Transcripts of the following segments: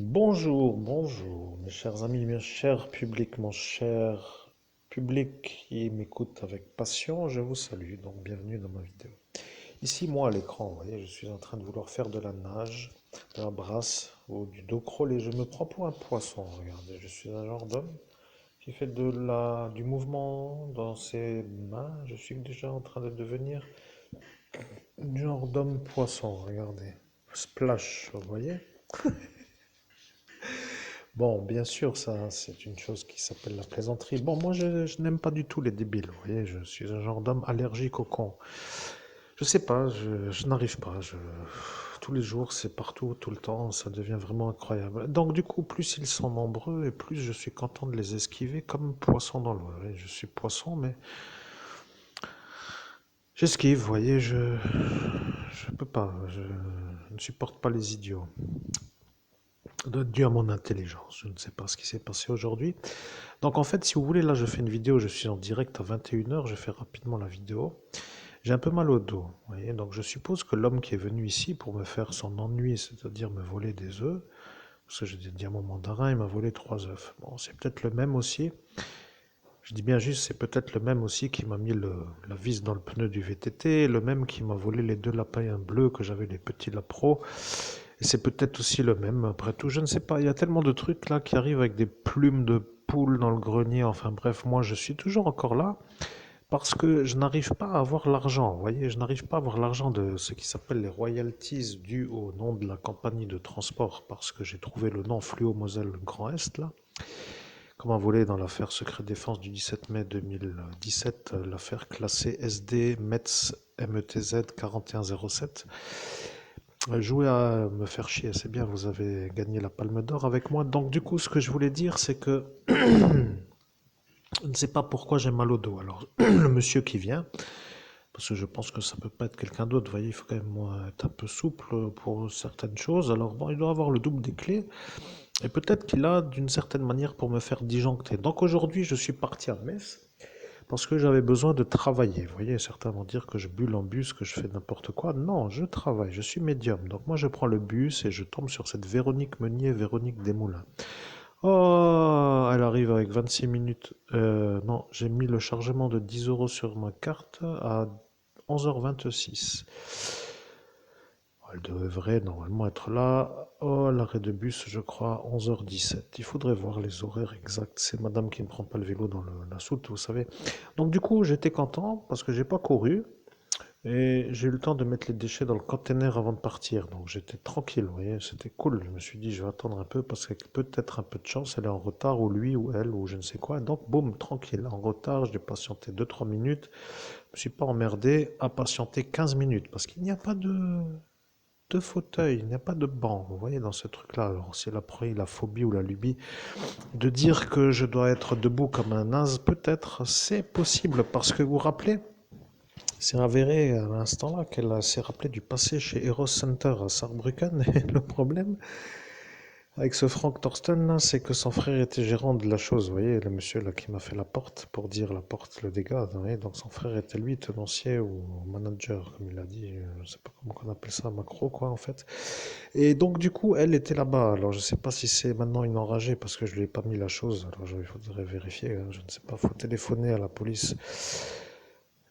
Bonjour, bonjour, mes chers amis, mes chers publics, mon cher public qui m'écoute avec passion, je vous salue, donc bienvenue dans ma vidéo. Ici, moi à l'écran, vous voyez, je suis en train de vouloir faire de la nage, de la brasse ou du dos crawl et je me prends pour un poisson, regardez, je suis un genre d'homme qui fait du mouvement dans ses mains, je suis déjà en train de devenir un genre d'homme poisson, regardez, splash, vous voyez? Bon, bien sûr, ça, c'est une chose qui s'appelle la plaisanterie. Bon, moi, je n'aime pas du tout les débiles, vous voyez, je suis un genre d'homme allergique aux cons. Je sais pas, je n'arrive pas. Tous les jours, c'est partout, tout le temps, ça devient vraiment incroyable. Donc, du coup, plus ils sont nombreux et plus je suis content de les esquiver comme poisson dans l'eau. Vous voyez, je suis poisson, mais j'esquive, vous voyez, je peux pas, je ne supporte pas les idiots. Dû à mon intelligence, je ne sais pas ce qui s'est passé aujourd'hui. Donc en fait, si vous voulez, là je fais une vidéo, je suis en direct à 21 h, je fais rapidement la vidéo. J'ai un peu mal au dos, vous voyez, donc je suppose que l'homme qui est venu ici pour me faire son ennui, c'est-à-dire me voler des œufs, parce que j'ai des diamants mandarins, il m'a volé 3 œufs. Bon, c'est peut-être le même aussi, je dis bien juste, c'est peut-être le même aussi qui m'a mis la vis dans le pneu du VTT, le même qui m'a volé les deux lapins bleus que j'avais, les petits lapros, et c'est peut-être aussi le même, après tout, je ne sais pas, il y a tellement de trucs là qui arrivent avec des plumes de poule dans le grenier, enfin bref, moi je suis toujours encore là, parce que je n'arrive pas à avoir l'argent, vous voyez, je n'arrive pas à avoir l'argent de ce qui s'appelle les royalties dues au nom de la compagnie de transport, parce que j'ai trouvé le nom Fluo Moselle Grand Est, là, comme un volet dans l'affaire Secret Défense du 17 mai 2017, l'affaire classée SD METZ METZ 4107. Jouez à me faire chier, c'est bien, vous avez gagné la Palme d'Or avec moi. Donc du coup, ce que je voulais dire, c'est que je ne sais pas pourquoi j'ai mal au dos. Alors, le monsieur qui vient, parce que je pense que ça peut pas être quelqu'un d'autre, vous voyez, il faut quand même moi, être un peu souple pour certaines choses. Alors bon, il doit avoir le double des clés, et peut-être qu'il a d'une certaine manière pour me faire disjoncter. Donc aujourd'hui, je suis parti à Metz, parce que j'avais besoin de travailler. Vous voyez, certains vont dire que je bulle en bus, que je fais n'importe quoi. Non, je travaille, je suis médium. Donc moi, je prends le bus et je tombe sur cette Véronique Meunier, Véronique Desmoulins. Oh, elle arrive avec 26 minutes. Non, j'ai mis le chargement de 10 euros sur ma carte à 11h26. Elle devrait normalement être là. Oh, l'arrêt de bus, je crois, 11h17. Il faudrait voir les horaires exacts. C'est madame qui ne prend pas le vélo dans la soute, vous savez. Donc du coup, j'étais content parce que j'ai pas couru. Et j'ai eu le temps de mettre les déchets dans le container avant de partir. Donc j'étais tranquille, vous voyez, c'était cool. Je me suis dit, je vais attendre un peu parce qu'avec peut-être un peu de chance, elle est en retard, ou lui, ou elle, ou je ne sais quoi. Donc boum, tranquille, en retard, j'ai patienté 2 3 minutes. Je me suis pas emmerdé à patienter 15 minutes parce qu'il n'y a pas de fauteuil, il n'y a pas de banc. Vous voyez, dans ce truc-là, alors c'est la phobie ou la lubie de dire que je dois être debout comme un naze. Peut-être, c'est possible parce que vous vous rappelez, c'est avéré à l'instant-là qu'elle s'est rappelée du passé chez Eros Center à Saarbrücken. Et le problème avec ce Frank Thorsten là, c'est que son frère était gérant de la chose. Vous voyez, le monsieur là qui m'a fait la porte pour dire la porte, le dégât. Vous voyez, donc son frère était lui tenancier ou manager, comme il a dit. Je ne sais pas comment on appelle ça, macro quoi en fait. Et donc du coup, elle était là-bas. Alors je ne sais pas si c'est maintenant une enragée parce que je lui ai pas mis la chose. Alors il faudrait vérifier. Hein, je ne sais pas. Faut téléphoner à la police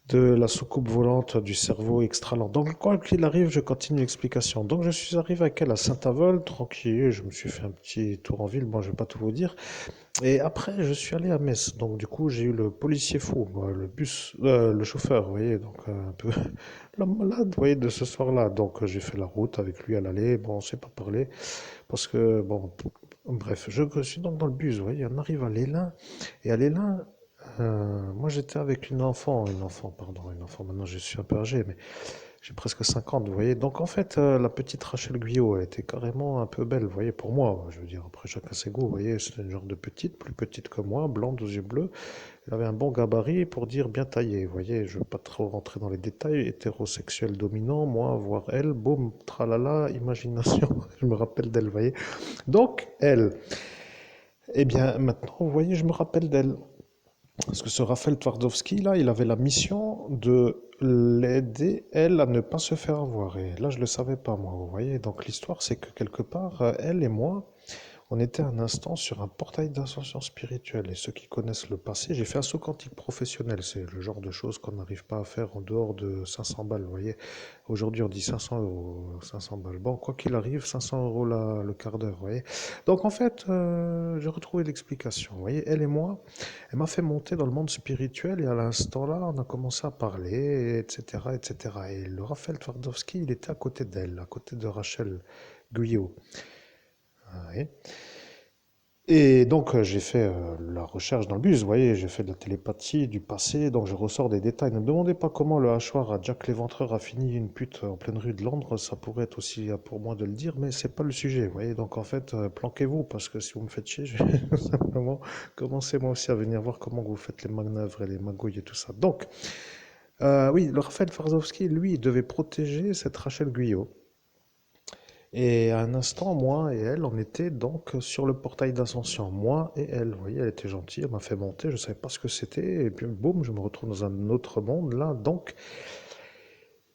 de la soucoupe volante du cerveau extra-lent. Donc, quoi qu'il arrive, je continue l'explication. Donc, je suis arrivé avec elle à Saint-Avold, tranquille, je me suis fait un petit tour en ville, bon, je vais pas tout vous dire. Et après, je suis allé à Metz. Donc, du coup, j'ai eu le policier fou, moi, le chauffeur, vous voyez, donc un peu l'homme malade, vous voyez, de ce soir-là. Donc, j'ai fait la route avec lui à l'aller. Bon, on s'est pas parlé, parce que, bon, bref, je suis donc dans le bus, vous voyez, on arrive à Lélin, et à Lélin, moi j'étais avec une enfant, maintenant je suis un peu âgé, mais j'ai presque 50, vous voyez. Donc en fait, la petite Rachel Guyot, elle était carrément un peu belle, vous voyez, pour moi, je veux dire, après chacun ses goûts, vous voyez, c'était une genre de petite, plus petite que moi, blonde aux yeux bleus. Elle avait un bon gabarit pour dire bien taillé, vous voyez, je veux pas trop rentrer dans les détails, hétérosexuel dominant, moi, voir elle, boum, tralala, imagination, je me rappelle d'elle, vous voyez. Donc, elle, eh bien, maintenant, vous voyez, je me rappelle d'elle. Parce que ce Raphaël Twardowski, là, il avait la mission de l'aider, elle, à ne pas se faire avoir. Et là, je le savais pas, moi, vous voyez. Donc l'histoire, c'est que quelque part, elle et moi, on était un instant sur un portail d'ascension spirituelle. Et ceux qui connaissent le passé, j'ai fait un saut quantique professionnel. C'est le genre de choses qu'on n'arrive pas à faire en dehors de 500 balles. Vous voyez, aujourd'hui on dit 500 euros, 500 balles. Bon, quoi qu'il arrive, 500 euros le quart d'heure. Vous voyez. Donc en fait, j'ai retrouvé l'explication. Vous voyez, elle et moi, elle m'a fait monter dans le monde spirituel. Et à l'instant là, on a commencé à parler, etc., etc. Et le Raphaël Twardowski, il était à côté d'elle, à côté de Rachel Guyot. Ouais. Et donc, j'ai fait la recherche dans le bus, vous voyez, j'ai fait de la télépathie, du passé, donc je ressors des détails. Ne me demandez pas comment le hachoir à Jack l'Éventreur a fini une pute en pleine rue de Londres, ça pourrait être aussi pour moi de le dire, mais c'est pas le sujet, vous voyez. Donc, en fait, planquez-vous, parce que si vous me faites chier, je vais tout simplement commencer moi aussi à venir voir comment vous faites les manœuvres et les magouilles et tout ça. Donc, oui, le Raphaël Farzowski, lui, il devait protéger cette Rachel Guyot. Et à un instant, moi et elle, on était donc sur le portail d'ascension. Moi et elle, vous voyez, elle était gentille, elle m'a fait monter, je ne savais pas ce que c'était, et puis boum, je me retrouve dans un autre monde là, donc.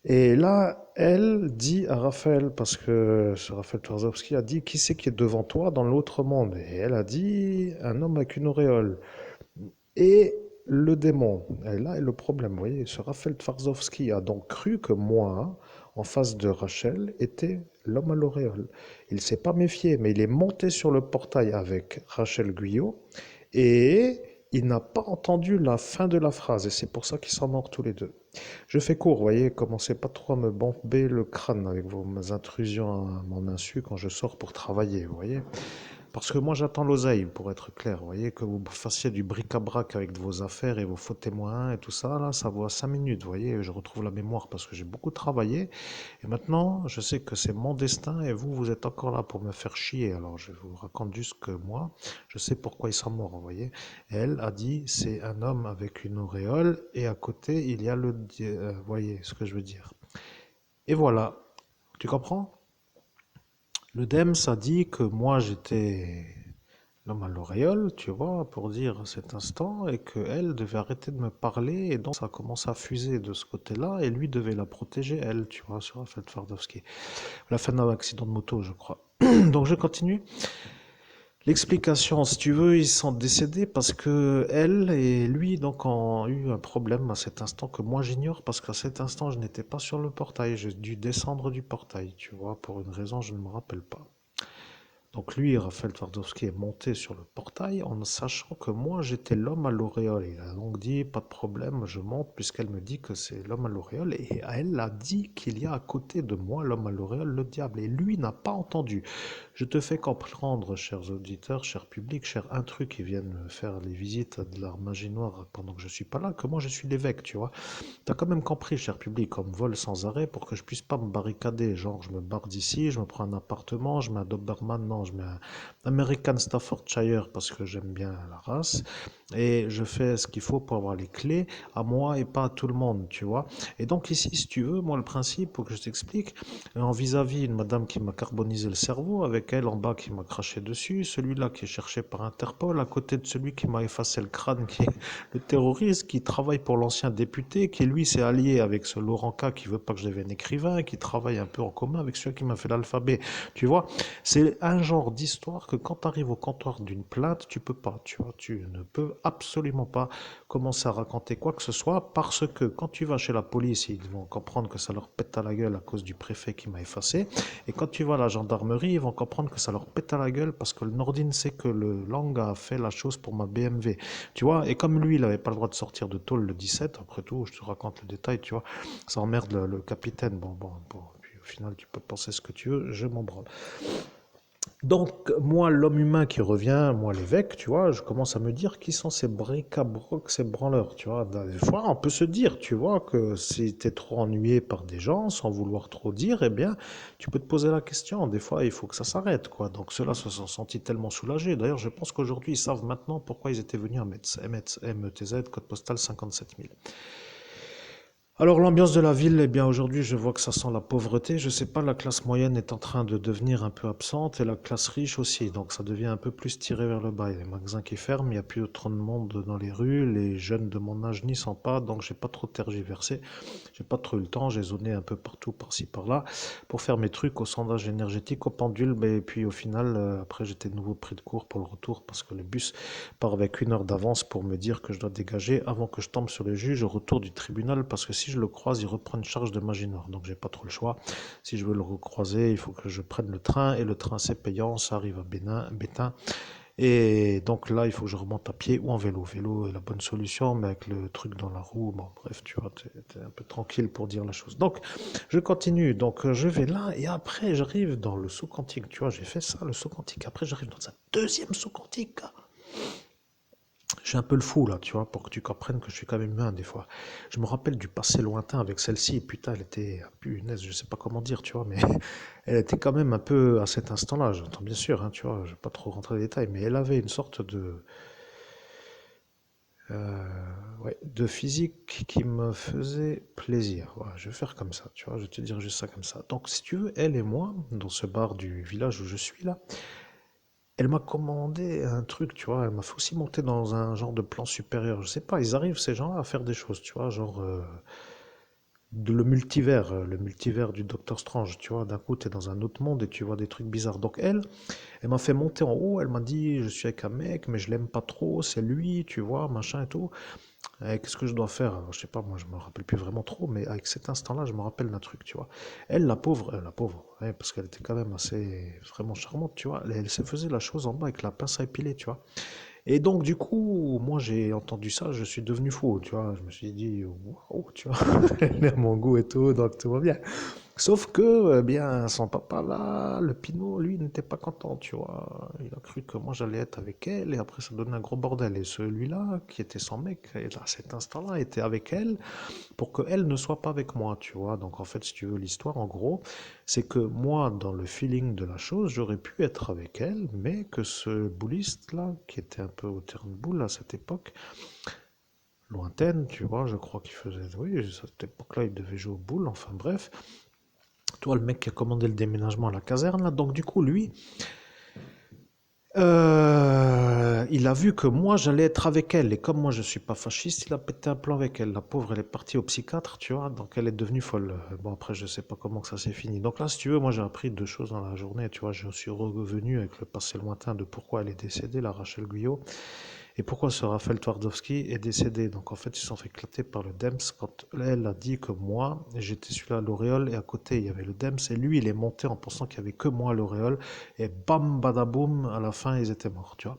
Et là, elle dit à Raphaël, parce que ce Raphaël Twarzowski a dit, qui c'est qui est devant toi dans l'autre monde? Et elle a dit, un homme avec une auréole. Et le démon, et là est le problème, vous voyez, ce Raphaël Twarzowski a donc cru que moi, en face de Rachel, était l'homme à l'auréole. Il ne s'est pas méfié, mais il est monté sur le portail avec Rachel Guyot, et il n'a pas entendu la fin de la phrase, et c'est pour ça qu'ils sont morts tous les deux. Je fais court, vous voyez, commencez pas trop à me bomber le crâne avec vos intrusions à mon insu quand je sors pour travailler, vous voyez. Parce que moi, j'attends l'oseille, pour être clair. Vous voyez, que vous fassiez du bric-à-brac avec vos affaires et vos faux témoins et tout ça, là, ça vaut à 5 minutes. Vous voyez, je retrouve la mémoire parce que j'ai beaucoup travaillé. Et maintenant, je sais que c'est mon destin et vous, vous êtes encore là pour me faire chier. Alors, je vous raconte juste que moi, je sais pourquoi ils sont morts, vous voyez. Elle a dit, c'est un homme avec une auréole et à côté, il y a vous voyez ce que je veux dire. Et voilà. Tu comprends? Le DEMS a dit que moi, j'étais l'homme à l'auréole, tu vois, pour dire cet instant, et qu'elle devait arrêter de me parler, et donc ça a commencé à fuser de ce côté-là, et lui devait la protéger, elle, tu vois, sur Raphaël Twardowski. La fin d'un accident de moto, je crois. Donc je continue. L'explication, si tu veux, ils sont décédés parce que elle et lui donc ont eu un problème à cet instant que moi j'ignore parce qu'à cet instant je n'étais pas sur le portail, j'ai dû descendre du portail, tu vois, pour une raison je ne me rappelle pas. Donc lui, Raphaël Twardowski est monté sur le portail en sachant que moi j'étais l'homme à l'auréole. Il a donc dit pas de problème, je monte puisqu'elle me dit que c'est l'homme à l'auréole et elle a dit qu'il y a à côté de moi l'homme à l'auréole, le diable. Et lui n'a pas entendu. Je te fais comprendre, chers auditeurs, chers publics, chers intrus qui viennent faire les visites de leur magie noire pendant que je suis pas là, que moi je suis l'évêque, tu vois. T'as quand même compris, cher public, comme vole sans arrêt pour que je puisse pas me barricader. Genre, je me barre d'ici, je me prends un appartement, je mets un Doberman, non, je mets un American Staffordshire parce que j'aime bien la race. Et je fais ce qu'il faut pour avoir les clés à moi et pas à tout le monde, tu vois. Et donc ici, si tu veux, moi, le principe, pour que je t'explique, en vis-à-vis une madame qui m'a carbonisé le cerveau, avec elle en bas qui m'a craché dessus, celui-là qui est cherché par Interpol, à côté de celui qui m'a effacé le crâne, qui est le terroriste, qui travaille pour l'ancien député, qui lui s'est allié avec ce Laurent K qui veut pas que je devienne écrivain, qui travaille un peu en commun avec celui qui m'a fait l'alphabet. Tu vois, c'est un genre d'histoire que quand tu arrives au comptoir d'une plainte, tu peux pas, tu vois, tu ne peux absolument pas commencer à raconter quoi que ce soit parce que quand tu vas chez la police, ils vont comprendre que ça leur pète à la gueule à cause du préfet qui m'a effacé. Et quand tu vas à la gendarmerie, ils vont comprendre que ça leur pète à la gueule parce que le Nordine sait que le Lang a fait la chose pour ma BMW. Tu vois, et comme lui, il n'avait pas le droit de sortir de tôle le 17, après tout, je te raconte le détail, tu vois, ça emmerde le capitaine. Bon, puis au final, tu peux penser ce que tu veux, je m'en branle. Donc, moi, l'homme humain qui revient, moi, l'évêque, tu vois, je commence à me dire qui sont ces bric-à-broc, ces branleurs, tu vois. Des fois, on peut se dire, tu vois, que si t'es trop ennuyé par des gens, sans vouloir trop dire, eh bien, tu peux te poser la question. Des fois, il faut que ça s'arrête, quoi. Donc, ceux-là se sont sentis tellement soulagés. D'ailleurs, je pense qu'aujourd'hui, ils savent maintenant pourquoi ils étaient venus à METZ, code postal 57 000. Alors l'ambiance de la ville, eh bien aujourd'hui je vois que ça sent la pauvreté. Je sais pas, la classe moyenne est en train de devenir un peu absente et la classe riche aussi. Donc ça devient un peu plus tiré vers le bas. Il y a les magasins qui ferment, il n'y a plus trop de monde dans les rues, les jeunes de mon âge n'y sont pas, donc j'ai pas trop tergiversé. J'ai pas trop eu le temps, j'ai zoné un peu partout, par-ci, par-là, pour faire mes trucs au sondage énergétique, au pendule, mais et puis au final, après j'étais de nouveau pris de court pour le retour parce que le bus part avec 1 heure d'avance pour me dire que je dois dégager avant que je tombe sur le juge au retour du tribunal parce que si je le croise, il reprend une charge de Maginot. Donc j'ai pas trop le choix. Si je veux le recroiser, il faut que je prenne le train et le train c'est payant, ça arrive à Bétain. Et donc là, il faut que je remonte à pied ou en vélo. Vélo est la bonne solution, mais avec le truc dans la roue, bon, bref, tu vois, t'es un peu tranquille pour dire la chose. Donc, je continue. Donc, je vais là et après, j'arrive dans le saut quantique. Tu vois, j'ai fait ça, le saut quantique. Après, j'arrive dans un deuxième saut quantique. Je suis un peu le fou là, tu vois, pour que tu comprennes que je suis quand même humain des fois. Je me rappelle du passé lointain avec celle-ci, putain, elle était, punaise, je sais pas comment dire, tu vois, mais elle était quand même un peu à cet instant-là, j'entends bien sûr, hein, tu vois, je vais pas trop rentrer dans les détails, mais elle avait une sorte ouais, de physique qui me faisait plaisir. Voilà, je vais faire comme ça, tu vois, je vais te dire juste ça comme ça. Donc, si tu veux, elle et moi, dans ce bar du village où je suis là, elle m'a commandé un truc, tu vois, elle m'a fait aussi monter dans un genre de plan supérieur. Je sais pas, ils arrivent ces gens-là à faire des choses, tu vois, genre le multivers du Docteur Strange, tu vois, d'un coup tu es dans un autre monde et tu vois des trucs bizarres. Donc elle m'a fait monter en haut, elle m'a dit je suis avec un mec mais je l'aime pas trop, c'est lui, tu vois, machin et tout. Qu'est-ce que je dois faire? Alors, je sais pas, moi je me rappelle plus vraiment trop, mais avec cet instant-là, je me rappelle d'un truc, tu vois. Elle, la pauvre, ouais, parce qu'elle était quand même assez vraiment charmante, tu vois. Elle se faisait la chose en bas avec la pince à épiler, tu vois. Et donc, du coup, moi j'ai entendu ça, je suis devenu fou, tu vois. Je me suis dit, waouh, tu vois, elle est à mon goût et tout, donc tout va bien. Sauf que, eh bien, son papa là, le Pinot, lui, n'était pas content, tu vois. Il a cru que moi j'allais être avec elle, et après ça donnait un gros bordel. Et celui-là, qui était son mec, et à cet instant-là, était avec elle pour qu'elle ne soit pas avec moi, tu vois. Donc en fait, si tu veux l'histoire, en gros, c'est que moi, dans le feeling de la chose, j'aurais pu être avec elle, mais que ce bouliste-là, qui était un peu au terrain de boule à cette époque, lointaine, tu vois, je crois qu'il faisait, oui, à cette époque-là, il devait jouer au boule, enfin bref. Toi, le mec qui a commandé le déménagement à la caserne, là, donc du coup, lui, il a vu que moi, j'allais être avec elle. Et comme moi, je suis pas fasciste, il a pété un plan avec elle. La pauvre, elle est partie au psychiatre, tu vois, donc elle est devenue folle. Bon, après, je sais pas comment que ça s'est fini. Donc là, si tu veux, moi, j'ai appris 2 choses dans la journée, tu vois. Je suis revenu avec le passé lointain de pourquoi elle est décédée, la Rachel Guyot. Et pourquoi ce Raphaël Twardowski est décédé? Donc en fait, ils se sont fait éclater par le DEMS quand elle a dit que moi, j'étais celui-là à l'auréole et à côté il y avait le DEMS et lui il est monté en pensant qu'il y avait que moi à l'auréole et bam badaboum à la fin ils étaient morts, tu vois.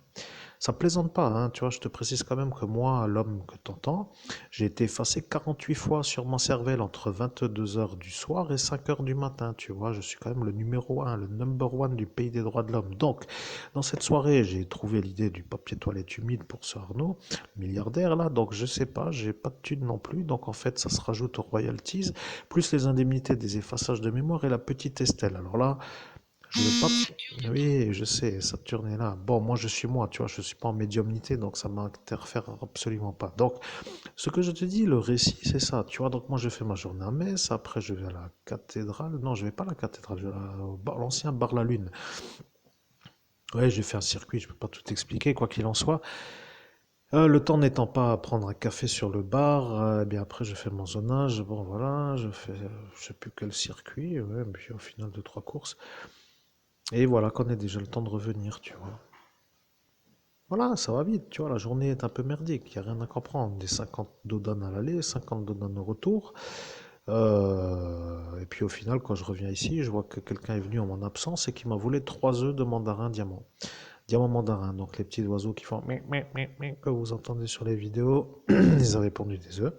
Ça plaisante pas, hein, tu vois, je te précise quand même que moi, l'homme que t'entends, j'ai été effacé 48 fois sur mon cervelle entre 22 heures du soir et 5 heures du matin, tu vois, je suis quand même le numéro un, le number one du pays des droits de l'homme. Donc, dans cette soirée, j'ai trouvé l'idée du papier toilette humide pour ce Arnaud, milliardaire là, donc je sais pas, j'ai pas de thune non plus, donc en fait, ça se rajoute aux royalties, plus les indemnités des effaçages de mémoire et la petite Estelle. Alors là, je veux pas. Oui, je sais, Saturne est là. Bon, moi, je suis moi, tu vois, je suis pas en médiumnité, donc ça m'interfère absolument pas. Donc, ce que je te dis, le récit, c'est ça, tu vois. Donc, moi, je fais ma journée à Metz, après, je vais à la cathédrale. Non, je vais pas à la cathédrale, je vais à l'ancien bar La Lune. Ouais, j'ai fait un circuit, je peux pas tout expliquer, quoi qu'il en soit. Le temps n'étant pas à prendre un café sur le bar, eh bien après je fais mon zonage, bon voilà, je fais je sais plus quel circuit, ouais, puis au final 2, 3 courses. Et voilà qu'on ait déjà le temps de revenir, tu vois. Voilà, ça va vite, tu vois, la journée est un peu merdique, il n'y a rien à comprendre. Des 50 dodan à l'aller, 50 dodan au retour. Et puis au final, quand je reviens ici, je vois que quelqu'un est venu en mon absence et qui m'a volé 3 œufs de mandarin diamant. Diamant mandarin, donc les petits oiseaux qui font que vous entendez sur les vidéos, ils avaient pondu des œufs.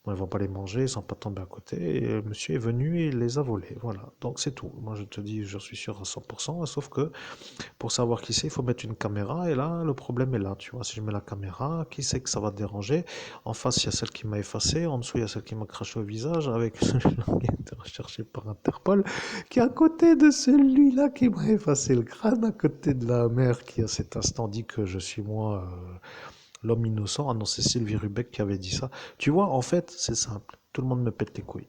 Bon, ils vont pas les manger, ils sont pas tombés à côté. Et le monsieur est venu et il les a volés. Voilà, donc c'est tout. Moi je te dis, je suis sûr à 100%, sauf que pour savoir qui c'est, il faut mettre une caméra. Et là, le problème est là. Tu vois, si je mets la caméra, qui c'est que ça va déranger? En face, il y a celle qui m'a effacé. En dessous, il y a celle qui m'a craché au visage avec celui-là qui a été recherché par Interpol, qui est à côté de celui-là qui m'a effacé le crâne, à côté de la mère qui, à cet instant, dit que je suis moi, l'homme innocent. Ah non, c'est Sylvie Rubec qui avait dit ça. Tu vois, en fait, c'est simple. tout le monde me pète les couilles.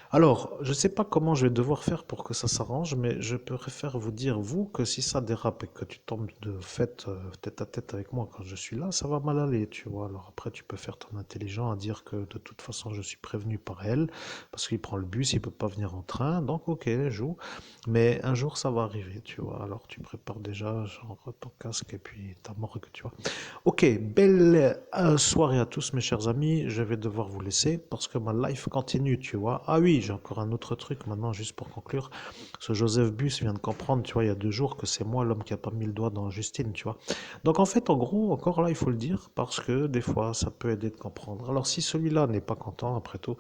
Alors, je ne sais pas comment je vais devoir faire pour que ça s'arrange, mais je préfère vous dire, vous, que si ça dérape et que tu tombes de fait tête à tête avec moi quand je suis là, ça va mal aller, tu vois. Alors après, tu peux faire ton intelligent à dire que de toute façon, je suis prévenu par elle, parce qu'il prend le bus, il peut pas venir en train, donc ok, joue. Mais un jour, ça va arriver, tu vois. Alors tu prépares déjà, genre, ton casque et puis ta morgue, tu vois. Ok, belle soirée à tous mes chers amis. Je vais devoir vous laisser parce que ma life continue, tu vois. Ah oui, j'ai encore un autre truc maintenant, juste pour conclure. Ce Joseph Bus vient de comprendre, tu vois, il y a 2 jours que c'est moi l'homme qui a pas mis le doigt dans Justine, tu vois. Donc en fait, en gros, encore là, il faut le dire parce que des fois, ça peut aider de comprendre. Alors si celui-là n'est pas content, après tout,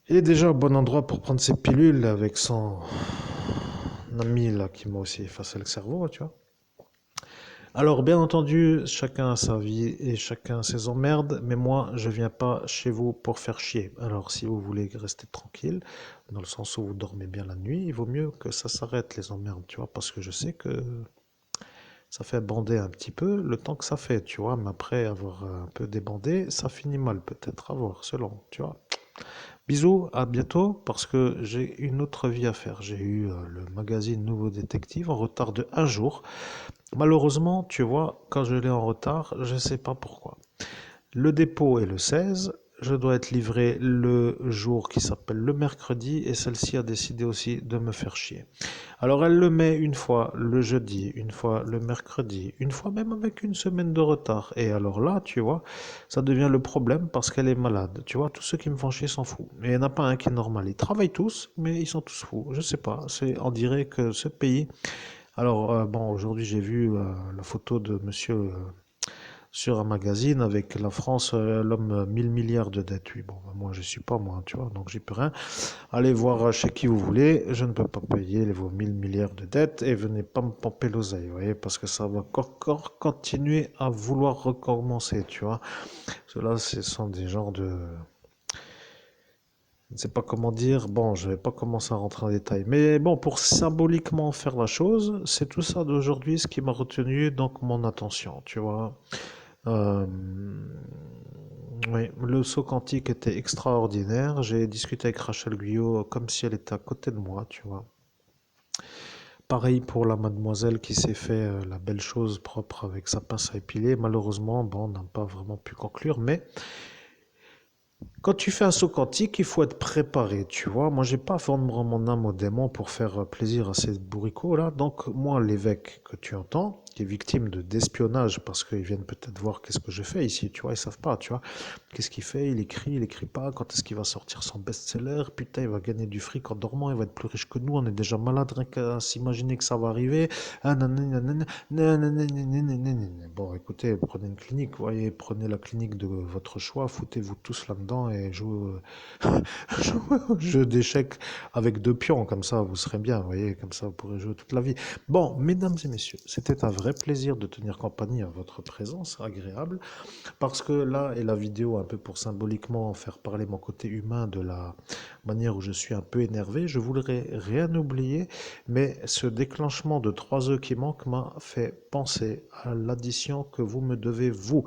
il est déjà au bon endroit pour prendre ses pilules avec son ami là qui m'a aussi effacé le cerveau, tu vois. Alors, bien entendu, chacun a sa vie et chacun ses emmerdes, mais moi, je viens pas chez vous pour faire chier. Alors, si vous voulez rester tranquille, dans le sens où vous dormez bien la nuit, il vaut mieux que ça s'arrête, les emmerdes, tu vois, parce que je sais que ça fait bander un petit peu le temps que ça fait, tu vois, mais après avoir un peu débandé, ça finit mal, peut-être, à voir, selon, tu vois. Bisous, à bientôt, parce que j'ai une autre vie à faire. J'ai eu le magazine Nouveau Détective en retard de 1 jour. Malheureusement, tu vois, quand je l'ai en retard, je ne sais pas pourquoi. Le dépôt est le 16, je dois être livré le jour qui s'appelle le mercredi et celle-ci a décidé aussi de me faire chier. Alors elle le met une fois le jeudi, une fois le mercredi, une fois même avec une semaine de retard. Et alors là, tu vois, ça devient le problème parce qu'elle est malade. Tu vois, tous ceux qui me font chier s'en foutent. Mais il n'y en a pas un qui est normal. Ils travaillent tous, mais ils sont tous fous. Je sais pas, on dirait que ce pays. Alors, bon, aujourd'hui, j'ai vu la photo de monsieur sur un magazine avec la France, l'homme 1000 milliards de dettes. Oui, bon, ben, moi, je suis pas moi, tu vois, donc j'y peux rien. Allez voir chez qui vous voulez, je ne peux pas payer vos 1000 milliards de dettes et venez pas me pomper l'oseille, vous voyez, parce que ça va encore continuer à vouloir recommencer, tu vois. Cela, ce sont des genres de. Je ne sais pas comment dire, bon, je vais pas commencer à rentrer en détail. Mais bon, pour symboliquement faire la chose, c'est tout ça d'aujourd'hui ce qui m'a retenu donc mon attention, tu vois. Euh, oui, le saut quantique était extraordinaire. J'ai discuté avec Rachel Guyot comme si elle était à côté de moi, tu vois. Pareil pour la mademoiselle qui s'est fait la belle chose propre avec sa pince à épiler. Malheureusement, bon, on n'a pas vraiment pu conclure, mais quand tu fais un saut quantique, il faut être préparé, tu vois. Moi, j'ai pas vendre mon âme au démon pour faire plaisir à ces bourricots là. Donc, moi, l'évêque que tu entends, qui est victime d'espionnage parce qu'ils viennent peut-être voir qu'est-ce que je fais ici, tu vois, ils savent pas, tu vois. Qu'est-ce qu'il fait? Il écrit pas. Quand est-ce qu'il va sortir son best-seller? Putain, il va gagner du fric en dormant, il va être plus riche que nous. On est déjà malade rien qu'à s'imaginer que ça va arriver. Ah, nanana, nanana, nanana, nanana. Bon, écoutez, prenez une clinique, vous voyez, prenez la clinique de votre choix, foutez-vous tous là-dedans et jouez, jouez au jeu d'échecs avec 2 pions, comme ça vous serez bien, vous voyez, comme ça vous pourrez jouer toute la vie. Bon, mesdames et messieurs, c'était un vrai plaisir de tenir compagnie à votre présence agréable. Parce que là, et la vidéo un peu pour symboliquement faire parler mon côté humain de la manière où je suis un peu énervé, je voudrais rien oublier, mais ce déclenchement de 3 œufs qui manquent m'a fait penser à l'addition que vous me devez, vous.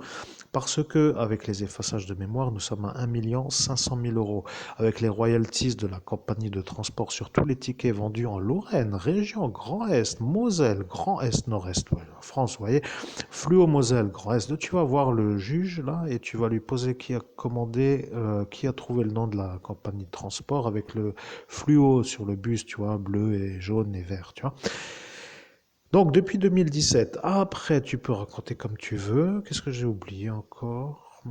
Parce que, avec les effaçages de mémoire, nous sommes à 1 500 000 euros. Avec les royalties de la compagnie de transport sur tous les tickets vendus en Lorraine, région Grand Est, Moselle, Grand Est, Nord-Est, ouais, France, vous voyez, Fluo Moselle, Grand Est. Tu vas voir le juge là et tu vas lui poser qui a commandé, qui a trouvé le nom de la compagnie de transport avec le fluo sur le bus, tu vois, bleu et jaune et vert, tu vois. Donc depuis 2017, après tu peux raconter comme tu veux. Qu'est-ce que j'ai oublié encore?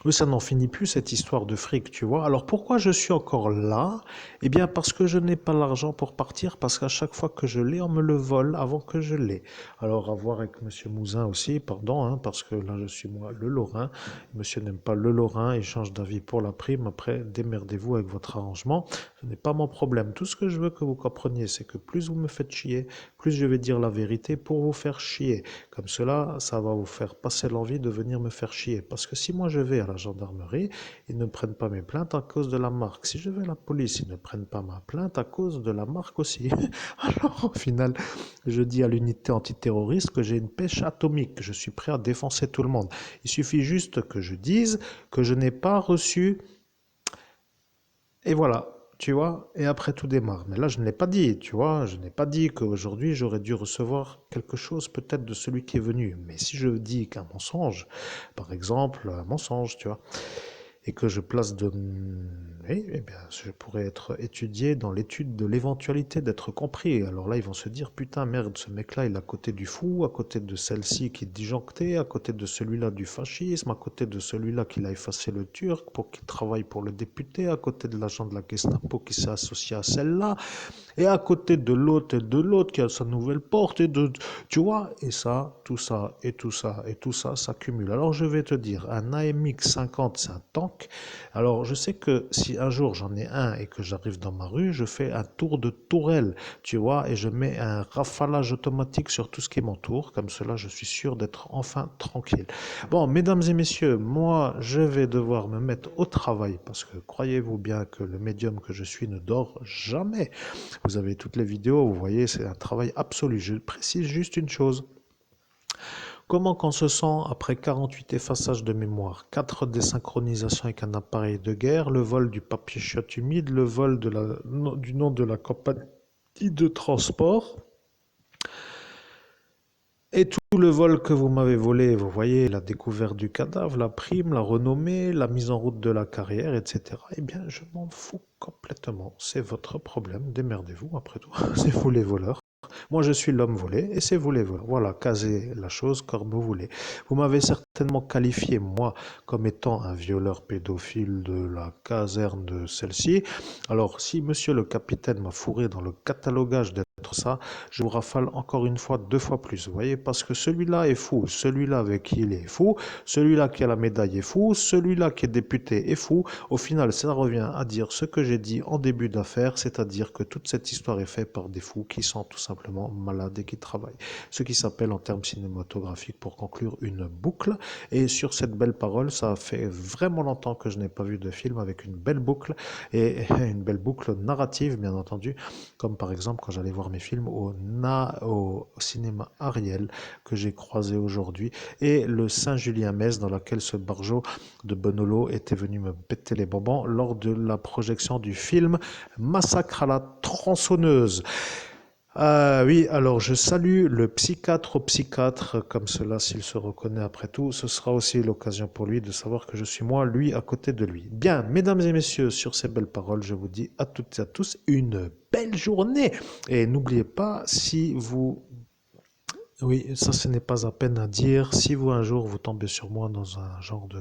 Oui, ça n'en finit plus cette histoire de fric, tu vois. Alors pourquoi je suis encore là? Eh bien parce que je n'ai pas l'argent pour partir, parce qu'à chaque fois que je l'ai, on me le vole avant que je l'ai. Alors à voir avec Monsieur Mouzin aussi, pardon, hein, parce que là je suis moi le Lorrain. Monsieur n'aime pas le Lorrain, il change d'avis pour la prime. Après, démerdez-vous avec votre arrangement. Ce n'est pas mon problème. Tout ce que je veux que vous compreniez, c'est que plus vous me faites chier, plus je vais dire la vérité pour vous faire chier. Comme cela, ça va vous faire passer l'envie de venir me faire chier. Parce que si moi je vais à la gendarmerie, ils ne prennent pas mes plaintes à cause de la marque. Si je vais à la police, ils ne prennent pas ma plainte à cause de la marque aussi. Alors au final, je dis à l'unité antiterroriste que j'ai une pêche atomique, que je suis prêt à défoncer tout le monde. Il suffit juste que je dise que je n'ai pas reçu, et voilà. Tu vois, et après tout démarre. Mais là, je ne l'ai pas dit, tu vois, je n'ai pas dit qu'aujourd'hui, j'aurais dû recevoir quelque chose peut-être de celui qui est venu. Mais si je dis qu'un mensonge, par exemple, un mensonge, tu vois, et que je place de... Oui, eh bien, je pourrais être étudié dans l'étude de l'éventualité d'être compris. Alors là, ils vont se dire, putain, merde, ce mec-là, il est à côté du fou, à côté de celle-ci qui est disjonctée, à côté de celui-là du fascisme, à côté de celui-là qui a effacé le turc pour qu'il travaille pour le député, à côté de l'agent de la Gestapo qui s'est associé à celle-là, et à côté de l'autre et de l'autre qui a sa nouvelle porte, et de, tu vois, et ça, tout ça, et tout ça, et tout ça s'accumule. Alors je vais te dire, un AMX 50, c'est un tank. Alors je sais que si un jour j'en ai un et que j'arrive dans ma rue, je fais un tour de tourelle, tu vois, et je mets un rafalage automatique sur tout ce qui m'entoure, comme cela je suis sûr d'être enfin tranquille. Bon, mesdames et messieurs, moi je vais devoir me mettre au travail, parce que croyez-vous bien que le médium que je suis ne dort jamais. Vous avez toutes les vidéos, vous voyez, c'est un travail absolu. Je précise juste une chose. Comment qu'on se sent après 48 effaçages de mémoire, 4 désynchronisations avec un appareil de guerre, le vol du papier chiotte humide, le vol du nom de la compagnie de transport, et tout le vol que vous m'avez volé, vous voyez, la découverte du cadavre, la prime, la renommée, la mise en route de la carrière, etc. Eh bien, je m'en fous complètement. C'est votre problème, démerdez-vous après tout. C'est vous les voleurs. Moi, je suis l'homme volé et c'est vous les voleurs. Voilà, casez la chose comme vous voulez. Vous m'avez certainement qualifié, moi, comme étant un violeur pédophile de la caserne de celle-ci. Alors, si monsieur le capitaine m'a fourré dans le catalogage d'être ça, je vous rafale encore une fois, 2 fois plus. Vous voyez, parce que celui-là est fou, celui-là avec qui il est fou, celui-là qui a la médaille est fou, celui-là qui est député est fou. Au final, ça revient à dire ce que j'ai dit en début d'affaire, c'est-à-dire que toute cette histoire est faite par des fous qui sont tout simplement malades et qui travaillent. Ce qui s'appelle en termes cinématographiques, pour conclure, une boucle. Et sur cette belle parole, ça fait vraiment longtemps que je n'ai pas vu de film avec une belle boucle, et une belle boucle narrative, bien entendu, comme par exemple quand j'allais voir mes films au cinéma Ariel, que j'ai croisé aujourd'hui, et le Saint-Julien-Metz, dans laquelle ce barjot de Bonolo était venu me péter les bonbons lors de la projection du film Massacre à la tronçonneuse. Ah oui, alors je salue le psychiatre au psychiatre, comme cela, s'il se reconnaît après tout, ce sera aussi l'occasion pour lui de savoir que je suis moi, lui, à côté de lui. Bien, mesdames et messieurs, sur ces belles paroles, je vous dis à toutes et à tous une belle journée. Et n'oubliez pas, si vous... Oui, ça ce n'est pas à peine à dire, si vous un jour vous tombez sur moi dans un genre de...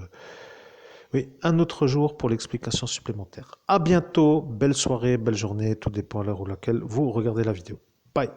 Oui, un autre jour pour l'explication supplémentaire. À bientôt, belle soirée, belle journée, tout dépend à l'heure où laquelle vous regardez la vidéo. Bye.